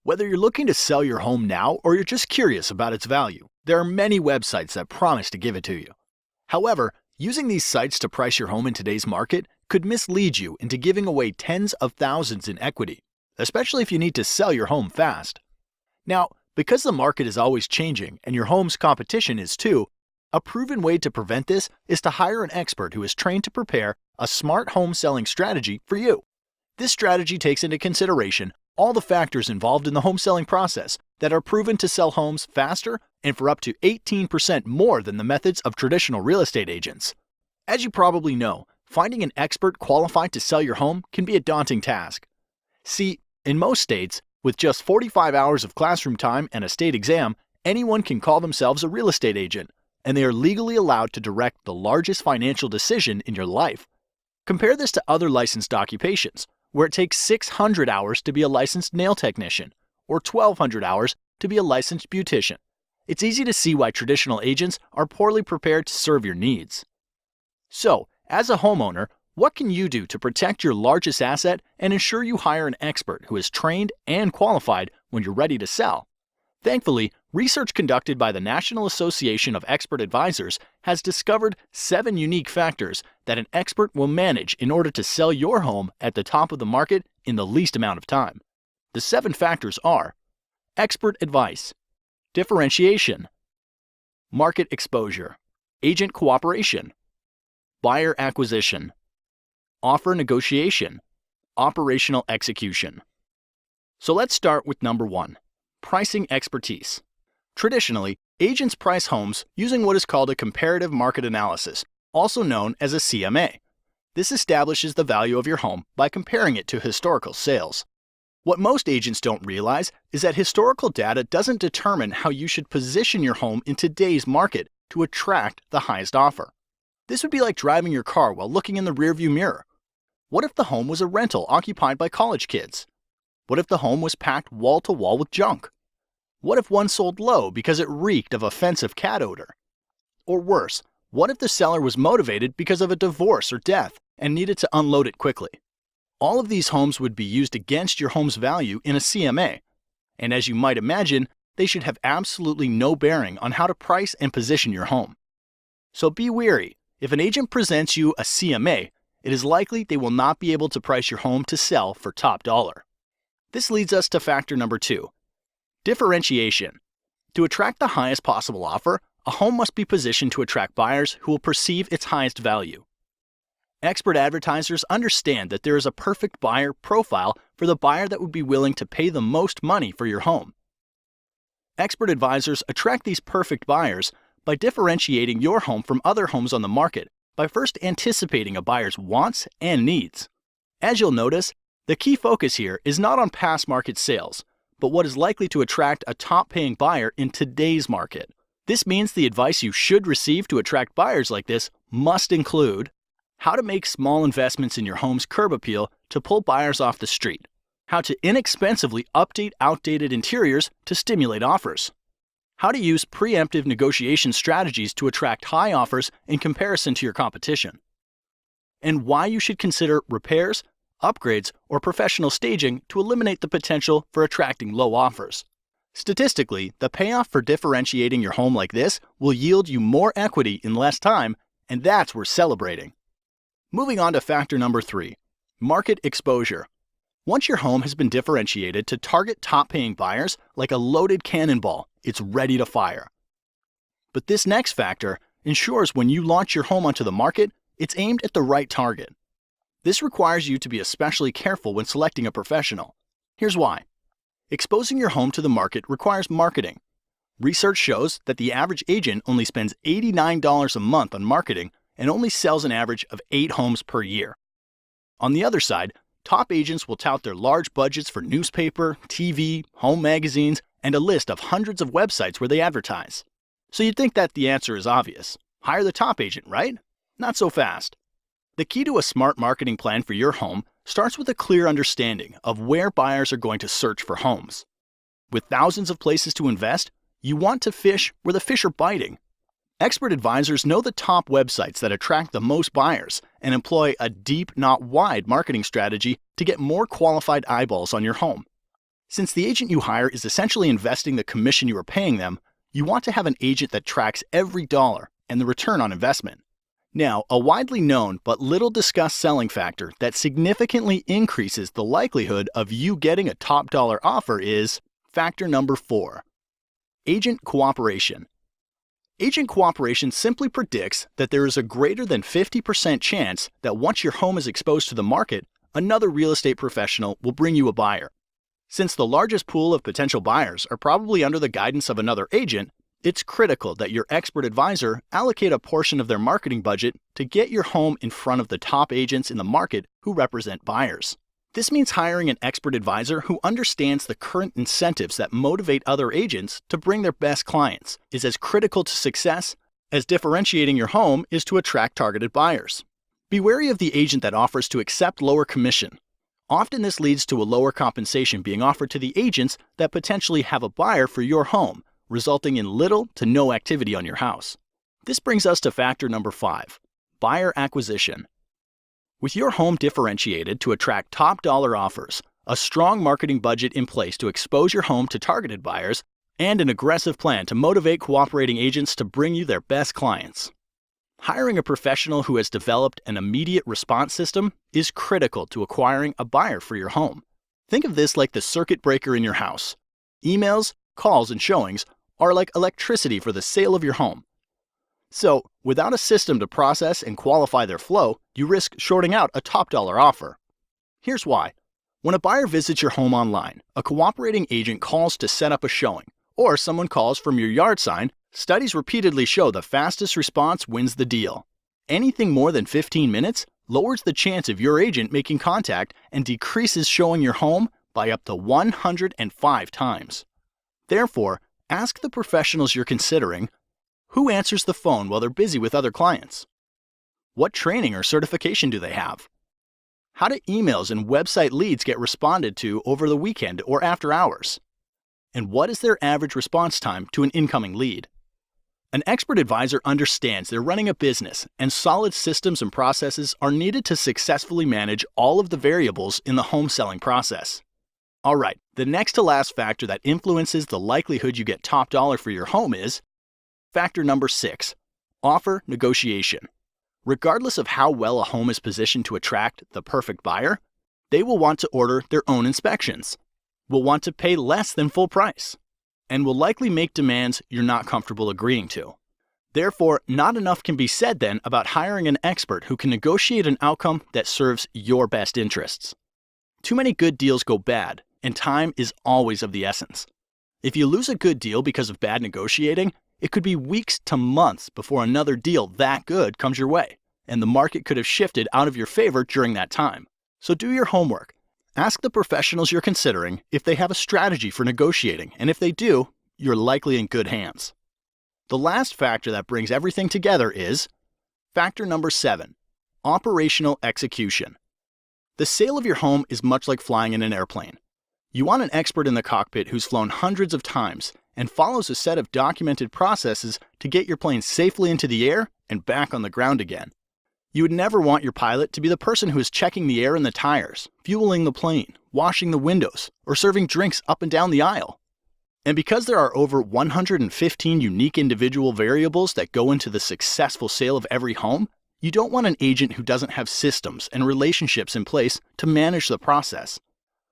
Whether you're looking to sell your home now or you're just curious about its value, there are many websites that promise to give it to you. However, using these sites to price your home in today's market could mislead you into giving away tens of thousands in equity, especially if you need to sell your home fast. Now, because the market is always changing and your home's competition is too, a proven way to prevent this is to hire an expert who is trained to prepare a smart home selling strategy for you. This strategy takes into consideration all the factors involved in the home selling process that are proven to sell homes faster and for up to 18% more than the methods of traditional real estate agents. As you probably know, finding an expert qualified to sell your home can be a daunting task. See, in most states, with just 45 hours of classroom time and a state exam, anyone can call themselves a real estate agent, and they are legally allowed to direct the largest financial decision in your life. Compare this to other licensed occupations, where it takes 600 hours to be a licensed nail technician, or 1,200 hours to be a licensed beautician. It's easy to see why traditional agents are poorly prepared to serve your needs. So, as a homeowner, what can you do to protect your largest asset and ensure you hire an expert who is trained and qualified when you're ready to sell? Thankfully, research conducted by the National Association of Expert Advisors has discovered 7 unique factors that an expert will manage in order to sell your home at the top of the market in the least amount of time. The 7 factors are: expert advice, differentiation, market exposure, agent cooperation, buyer acquisition, offer negotiation, operational execution. So let's start with number 1. Pricing expertise. Traditionally, agents price homes using what is called a comparative market analysis, also known as a CMA. This establishes the value of your home by comparing it to historical sales. What most agents don't realize is that historical data doesn't determine how you should position your home in today's market to attract the highest offer. This would be like driving your car while looking in the rearview mirror. What if the home was a rental occupied by college kids? What if the home was packed wall to wall with junk? What if one sold low because it reeked of offensive cat odor? Or worse, what if the seller was motivated because of a divorce or death and needed to unload it quickly? All of these homes would be used against your home's value in a CMA, and as you might imagine, they should have absolutely no bearing on how to price and position your home. So be wary. If an agent presents you a CMA, it is likely they will not be able to price your home to sell for top dollar. This leads us to factor number 2, differentiation. To attract the highest possible offer, a home must be positioned to attract buyers who will perceive its highest value. Expert advertisers understand that there is a perfect buyer profile for the buyer that would be willing to pay the most money for your home. Expert advisors attract these perfect buyers by differentiating your home from other homes on the market by first anticipating a buyer's wants and needs. As you'll notice, the key focus here is not on past market sales, but what is likely to attract a top-paying buyer in today's market. This means the advice you should receive to attract buyers like this must include how to make small investments in your home's curb appeal to pull buyers off the street, how to inexpensively update outdated interiors to stimulate offers, how to use preemptive negotiation strategies to attract high offers in comparison to your competition, and why you should consider repairs, upgrades, or professional staging to eliminate the potential for attracting low offers. Statistically, the payoff for differentiating your home like this will yield you more equity in less time, and that's worth celebrating. Moving on to factor number 3, market exposure. Once your home has been differentiated to target top-paying buyers like a loaded cannonball, it's ready to fire. But this next factor ensures when you launch your home onto the market, it's aimed at the right target. This requires you to be especially careful when selecting a professional. Here's why. Exposing your home to the market requires marketing. Research shows that the average agent only spends $89 a month on marketing and only sells an average of 8 homes per year. On the other side, top agents will tout their large budgets for newspaper, TV, home magazines, and a list of hundreds of websites where they advertise. So you'd think that the answer is obvious. Hire the top agent, right? Not so fast. The key to a smart marketing plan for your home starts with a clear understanding of where buyers are going to search for homes. With thousands of places to invest, you want to fish where the fish are biting. Expert advisors know the top websites that attract the most buyers and employ a deep, not wide marketing strategy to get more qualified eyeballs on your home. Since the agent you hire is essentially investing the commission you are paying them, you want to have an agent that tracks every dollar and the return on investment. Now, a widely known but little discussed selling factor that significantly increases the likelihood of you getting a top dollar offer is factor number 4, agent cooperation. Agent cooperation simply predicts that there is a greater than 50% chance that once your home is exposed to the market, another real estate professional will bring you a buyer. Since the largest pool of potential buyers are probably under the guidance of another agent, it's critical that your expert advisor allocate a portion of their marketing budget to get your home in front of the top agents in the market who represent buyers. This means hiring an expert advisor who understands the current incentives that motivate other agents to bring their best clients is as critical to success as differentiating your home is to attract targeted buyers. Be wary of the agent that offers to accept lower commission. Often this leads to a lower compensation being offered to the agents that potentially have a buyer for your home, resulting in little to no activity on your house. This brings us to factor number 5, buyer acquisition. With your home differentiated to attract top dollar offers, a strong marketing budget in place to expose your home to targeted buyers, and an aggressive plan to motivate cooperating agents to bring you their best clients. Hiring a professional who has developed an immediate response system is critical to acquiring a buyer for your home. Think of this like the circuit breaker in your house. Emails, calls, and showings are like electricity for the sale of your home. So, without a system to process and qualify their flow, you risk shorting out a top dollar offer. Here's why. When a buyer visits your home online, a cooperating agent calls to set up a showing, or someone calls from your yard sign. Studies repeatedly show the fastest response wins the deal. Anything more than 15 minutes lowers the chance of your agent making contact and decreases showing your home by up to 105 times. Therefore, ask the professionals you're considering, who answers the phone while they're busy with other clients? What training or certification do they have? How do emails and website leads get responded to over the weekend or after hours? And what is their average response time to an incoming lead? An expert advisor understands they're running a business, and solid systems and processes are needed to successfully manage all of the variables in the home selling process. All right, the next to last factor that influences the likelihood you get top dollar for your home is factor number 6, offer negotiation. Regardless of how well a home is positioned to attract the perfect buyer, they will want to order their own inspections, will want to pay less than full price, and will likely make demands you're not comfortable agreeing to. Therefore, not enough can be said then about hiring an expert who can negotiate an outcome that serves your best interests. Too many good deals go bad, and time is always of the essence. If you lose a good deal because of bad negotiating, it could be weeks to months before another deal that good comes your way, and the market could have shifted out of your favor during that time. So do your homework. Ask the professionals you're considering if they have a strategy for negotiating, and if they do, you're likely in good hands. The last factor that brings everything together is factor number 7, operational execution. The sale of your home is much like flying in an airplane. You want an expert in the cockpit who's flown hundreds of times and follows a set of documented processes to get your plane safely into the air and back on the ground again. You would never want your pilot to be the person who is checking the air in the tires, fueling the plane, washing the windows, or serving drinks up and down the aisle. And because there are over 115 unique individual variables that go into the successful sale of every home, you don't want an agent who doesn't have systems and relationships in place to manage the process.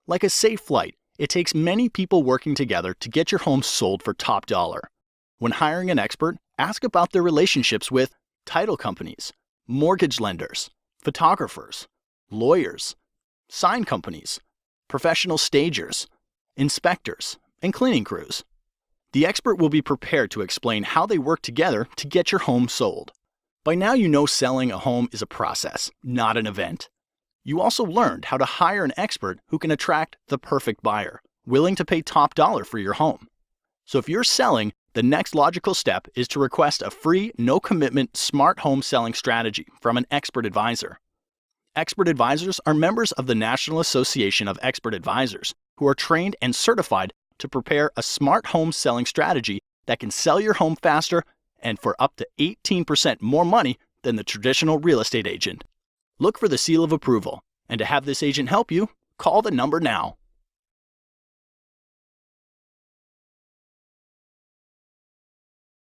Like a safe flight, it takes many people working together to get your home sold for top dollar. When hiring an expert, ask about their relationships with title companies, mortgage lenders, photographers, lawyers, sign companies, professional stagers, inspectors, and cleaning crews. The expert will be prepared to explain how they work together to get your home sold. By now you know selling a home is a process, not an event. You also learned how to hire an expert who can attract the perfect buyer, willing to pay top dollar for your home. So if you're selling, the next logical step is to request a free, no-commitment, smart home selling strategy from an expert advisor. Expert advisors are members of the National Association of Expert Advisors who are trained and certified to prepare a smart home selling strategy that can sell your home faster and for up to 18% more money than the traditional real estate agent. Look for the seal of approval, and to have this agent help you, call the number now.